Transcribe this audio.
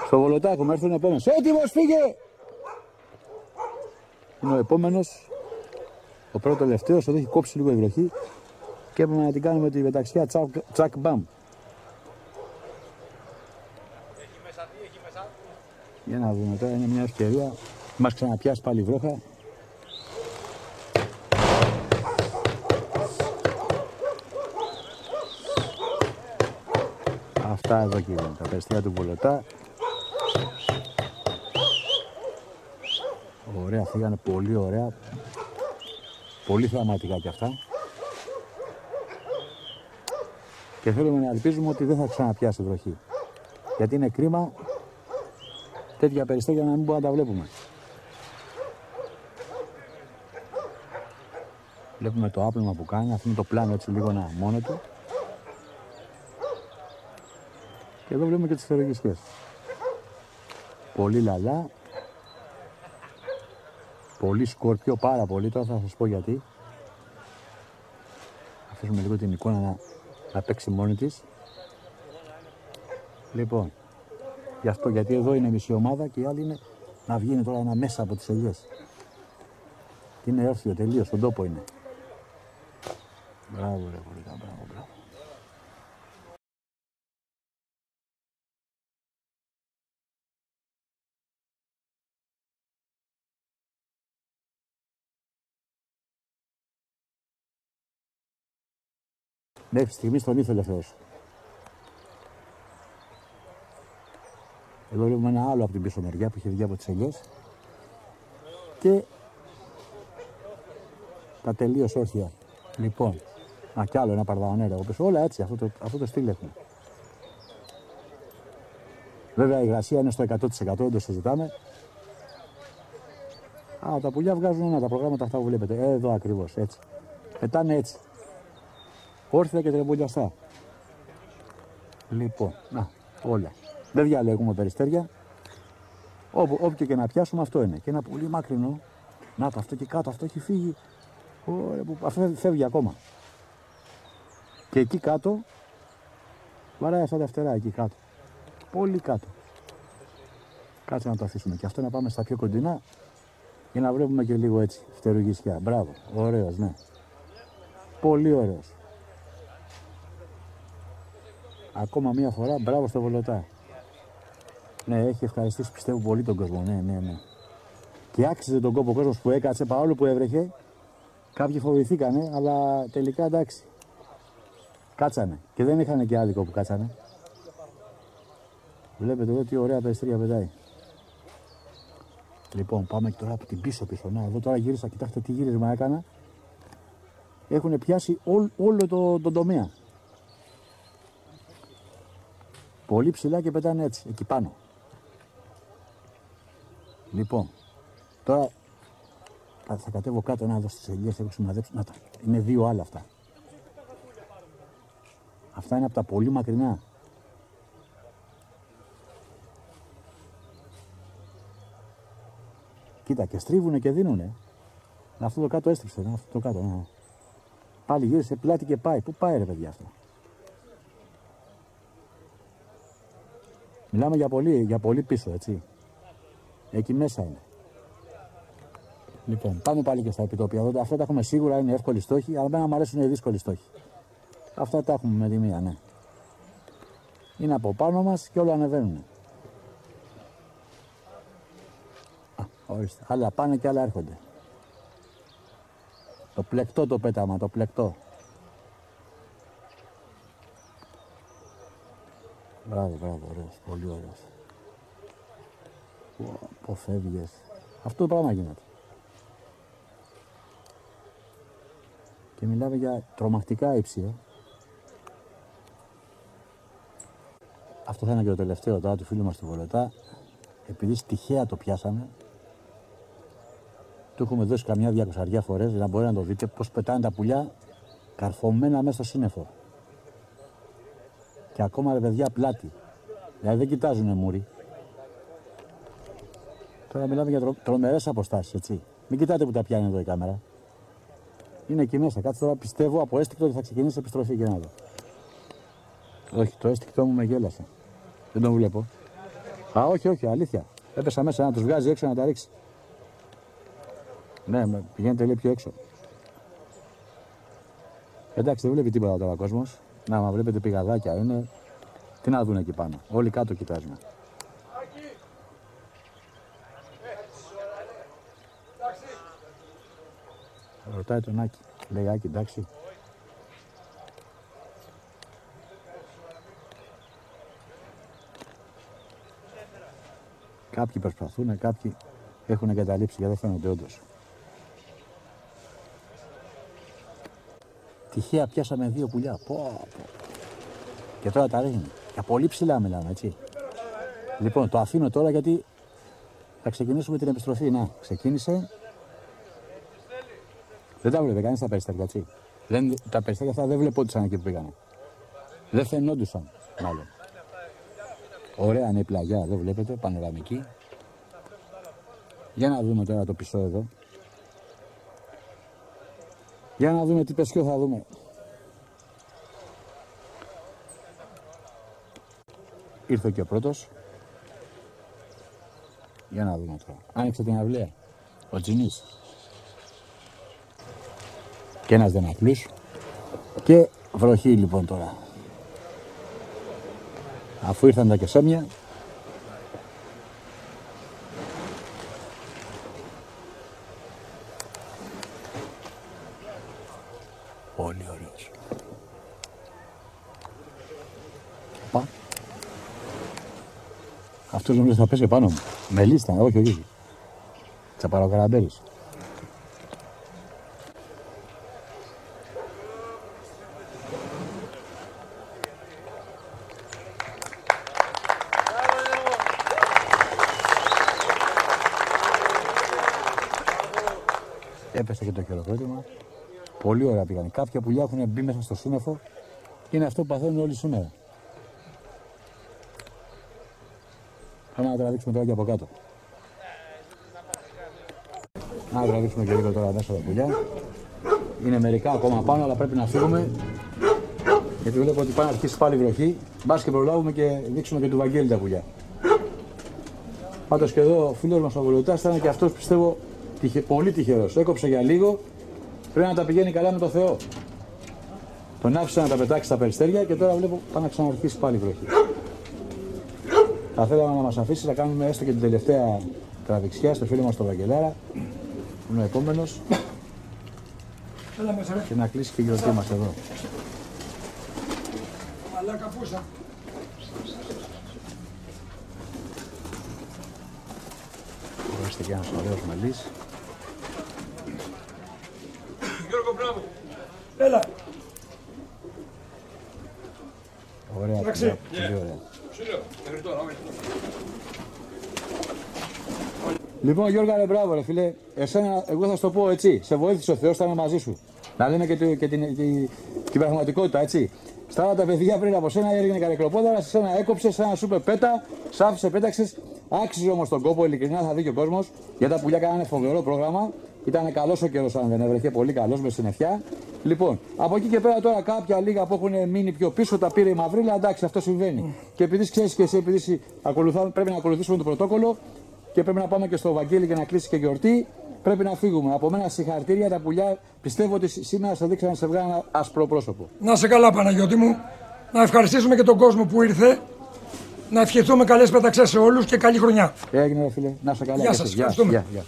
Στο Βολωτά έχουμε έρθει ο επόμενος. Έτοιμος, φύγε! Είναι ο επόμενος. Ο πρώτο τελευταίος, εδώ έχει κόψει λίγο η βροχή. Και έπρεπε να την κάνουμε τη μεταξιά τσακ μπαμ. Για να δούμε τώρα, είναι μια ευκαιρία. Μας ξαναπιάσει πάλι η βρόχα. Αυτά εδώ και τα περιστία του Βολωτά. Ωραία, φύγανε πολύ ωραία. Πολύ θεαματικά κι αυτά. Και θέλουμε να ελπίζουμε ότι δεν θα ξαναπιάσει βροχή. Γιατί είναι κρίμα τέτοια περιστέρια να μην μπορούμε να τα βλέπουμε. Βλέπουμε το άπλωμα που κάνει, αφήνει το πλάνο έτσι λίγο να μόνο του. Και εδώ βλέπουμε και τις θερογισιές. Πολύ λαλά. Πολύ σκορπιό, πάρα πολύ. Τώρα θα σας πω γιατί. Αφήσουμε λίγο την εικόνα να παίξει μόνη της. Λοιπόν, γι' αυτό, γιατί εδώ είναι μισή ομάδα και η άλλη είναι να βγαίνει τώρα ένα μέσα από τις ελιές. Και είναι όρθιο τελείως, στον τόπο είναι. Μπράβο ρε, πολύ καλά, μπράβο. Μέχρι στιγμής τον ήθελε ο Θεός. Εδώ βλέπουμε ένα άλλο από την πίσω μεριά που είχε βγει από τις ελιές. Και τα τελείως όρθια. Λοιπόν, κι άλλο ένα παρδαονέρα. Όλα έτσι, αυτό το στυλ έχουμε. Βέβαια η υγρασία είναι στο 100%, δεν το συζητάμε. Τα πουλιά βγάζουν τα προγράμματα αυτά που βλέπετε. Εδώ ακριβώς, έτσι. Πετάνε έτσι. Όρθια και τρεμπουλιαστά. Λοιπόν, όλα. Δεν διαλέγουμε περιστέρια. Όποιο και να πιάσουμε αυτό είναι. Και ένα πολύ μακρινό. Να το, αυτό και κάτω, αυτό έχει φύγει. Αυτό φεύγει ακόμα. Και εκεί κάτω, βαράει αυτά τα φτερά εκεί κάτω. Πολύ κάτω. Κάτσε να το αφήσουμε. Και αυτό να πάμε στα πιο κοντινά. Για να βλέπουμε και λίγο έτσι. Φτερουγισιά. Μπράβο. Ωραίος, ναι. Πολύ ωραίος. Ακόμα μία φορά, μπράβο στο Βολωτά. Ναι, έχει ευχαριστήσει πιστεύω πολύ τον κόσμο. Ναι. Και άξιζε τον κόπο ο κόσμος που έκατσε παρόλο που έβρεχε. Κάποιοι φοβηθήκανε, αλλά τελικά εντάξει. Κάτσανε. Και δεν είχαν και άδικο που κάτσανε. Βλέπετε εδώ τι ωραία περιστέρια πετάει. Λοιπόν, πάμε τώρα από την πίσω. Να, εδώ τώρα γύρισα, κοιτάξτε τι γύρισμα έκανα. Έχουν πιάσει όλο τον τομέα. Πολύ ψηλά και πετάνε έτσι, εκεί πάνω. Λοιπόν, τώρα θα κατέβω κάτω να δω στις ελιές, έχω σημαδέψει. Να τα, είναι δύο άλλα αυτά. Αυτά είναι από τα πολύ μακρινά. Κοίτα, και στρίβουνε και δίνουνε. Αυτό το κάτω έστριψε, αυτό το κάτω. Να. Πάλι γύρισε πλάτη και πάει. Πού πάει ρε παιδιά αυτό. Μιλάμε για πολύ πίσω, έτσι. Εκεί μέσα είναι. Λοιπόν, πάμε πάλι και στα επιτόπια. Αυτά τα έχουμε σίγουρα, είναι εύκολοι στόχοι, αλλά εμένα μου αρέσουν οι δύσκολοι στόχοι. Αυτά τα έχουμε με τη μία, ναι. Είναι από πάνω μας και όλα ανεβαίνουν. Ορίστε. Άλλα πάνε και άλλα έρχονται. Το πλεκτό το πέταμα, το πλεκτό. Μπράβο, ωραίος, πολύ ωραίος. Πω φεύγες. Αυτό το πράγμα γίνεται. Και μιλάμε για τρομακτικά ύψη. Αυτό θα είναι και το τελευταίο τώρα του φίλου μας του Βολωτά. Επειδή τυχαία το πιάσαμε, του έχουμε δώσει καμιά 200 φορές για να μπορεί να το δείτε πως πετάνε τα πουλιά καρφωμένα μέσα στο σύννεφο. Και ακόμα ρε παιδιά πλάτη. Δηλαδή δεν κοιτάζουνε μούρι. Τώρα μιλάμε για τρομερές αποστάσεις, έτσι. Μην κοιτάτε που τα πιάνει εδώ η κάμερα. Είναι εκεί μέσα. Κάτσε τώρα, πιστεύω από αίσθηκτο ότι θα ξεκινήσει επιστροφή και να δω. Όχι, το αίσθηκτό μου με γέλασε. Δεν τον βλέπω. Α, όχι, αλήθεια. Έπεσα μέσα να τους βγάζει έξω να τα ρίξει. Ναι, πηγαίνετε λέει πιο έξω. Εντάξει, δεν βλέπει τίποτα τώρα ο κόσμος. Να, μα βλέπετε πηγαδάκια είναι. Τι να δουν εκεί πάνω. Όλοι κάτω κοιτάζουμε. Ρωτάει τον Άκη. Λέει Άκη, εντάξει. Κάποιοι προσπαθούν, κάποιοι έχουν εγκαταλείψει και δεν φαίνονται όντως. Τυχαία πιάσαμε 2 πουλιά. Πω. Και τώρα τα ρίχνει. Για πολύ ψηλά μιλάμε, έτσι. Λοιπόν, το αφήνω τώρα γιατί θα ξεκινήσουμε την επιστροφή. Να, ξεκίνησε. Δεν τα βλέπε κανείς τα περιστέρια, έτσι. Τα περιστέρια αυτά δεν βλεπόντουσαν εκεί που πήγανε. Δεν φαινόντουσαν, μάλλον. Ωραία είναι η πλαγιά, εδώ βλέπετε, πανοραμική. Για να δούμε τώρα το πισό εδώ. Για να δούμε τι πεσκιό θα δούμε. Ήρθε και ο πρώτος. Για να δούμε τώρα. Άνοιξε την αυλαία. Ο Τζινής. Και ένας δεμαπλούς. Και βροχή λοιπόν τώρα. Αφού ήρθαν τα κεσέμια. Πολύ ωραίος. Πα. Αυτός νομίζω θα πέσει πάνω μου. Με λίστα, όχι. Τσαπαροκαραμπέλης. Έπεσε και το χειροκρότημα. Πολύ ωραία πήγανε. Κάποια πουλιά έχουν μπει μέσα στο σύννεφο. Είναι αυτό που παθαίνουν όλοι σήμερα. Πάμε να τραβήξουμε τώρα και από κάτω. Να τραβήξουμε και λίγο τώρα μέσα τα πουλιά. Είναι μερικά ακόμα πάνω, αλλά πρέπει να φύγουμε. Γιατί βλέπω ότι πάει να αρχίσει πάλι βροχή. Μπας και προλάβουμε και δείξουμε και του Βαγγέλη τα πουλιά. Πάντως και εδώ ο φίλος μας ο Βολωτάς ήταν και αυτός πιστεύω πολύ τυχερός. Έκοψε για λίγο. Πρέπει να τα πηγαίνει καλά με το Θεό. Τον άφησε να τα πετάξει στα περιστέρια και τώρα βλέπω πάει να ξαναρχίσει πάλι βροχή. Θα θέλαμε να μας αφήσει να κάνουμε έστω και την τελευταία τραβηξιά στο φίλο μας τον Βαγγελάρα, που είναι ο επόμενος, και να κλείσει και η γιορτή μας εδώ. Ορίστε και ένας ωραίος μελής. Γιώργο, μπράβο. Έλα. Ωραία, πολύ ωραία. Λοιπόν, Γιώργα, ρε, μπράβο, ρε φίλε. Εσένα, εγώ θα σου το πω έτσι. Σε βοήθησε ο Θεός, θα είμαι μαζί σου. Να λέμε και την πραγματικότητα, έτσι. Στα τα παιδιά πριν από σένα έγινε καρεκλοπόδαρα, σε σένα έκοψε, σε ένα σου είπε πέτα, σ' άφησε, πέταξε. Άξιζε όμως τον κόπο, ειλικρινά θα δει και ο κόσμος. Για τα πουλιά κάνανε φοβερό πρόγραμμα. Ήταν καλός ο καιρός, αν δεν έβρεχε, πολύ καλός με συννεφιά. Λοιπόν, από εκεί και πέρα τώρα κάποια λίγα που έχουν μείνει πιο πίσω τα πήρε η Μαυρίλα, εντάξει, αυτό συμβαίνει. Και επειδή ξέρεις και εσύ, επειδή πρέπει να ακολουθήσουμε το πρωτόκολλο και πρέπει να πάμε και στο Βαγγέλη για να κλείσει και γιορτή, πρέπει να φύγουμε. Από μένα συγχαρητήρια, τα πουλιά πιστεύω ότι σήμερα θα δείξαν σε βγάλει ένα άσπρο πρόσωπο. Να σε καλά, Παναγιώτη μου. Να ευχαριστήσουμε και τον κόσμο που ήρθε. Να ευχηθούμε καλές πέταξες σε όλους και καλή χρονιά. Έγινε, φίλε. Να σε καλά. Γεια σας. Ευχαριστούμε. Γεια.